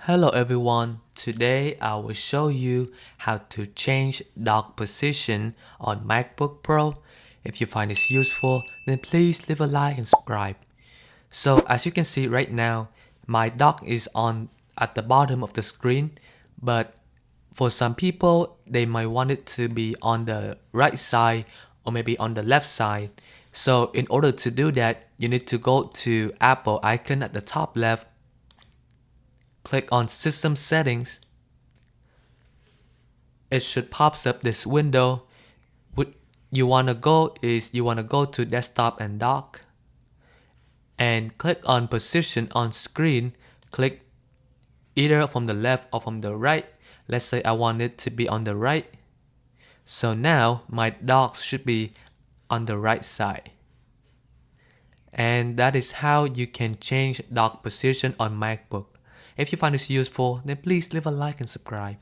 Hello everyone, today I will show you how to change dock position on MacBook Pro. If you find this useful, then please leave a like and subscribe. So as you can see right now, my dock is on at the bottom of the screen, but for some people, they might want it to be on the right side or maybe on the left side. So in order to do that, you need to go to Apple icon at the top left. Click on System Settings. It should pop up this window. What you want to go is you want to go to Desktop and Dock and click on Position on Screen. Click either from the left or from the right. Let's say I want it to be on the right. So now my dock should be on the right side. And that is how you can change dock position on MacBook. If you find this useful, then please leave a like and subscribe.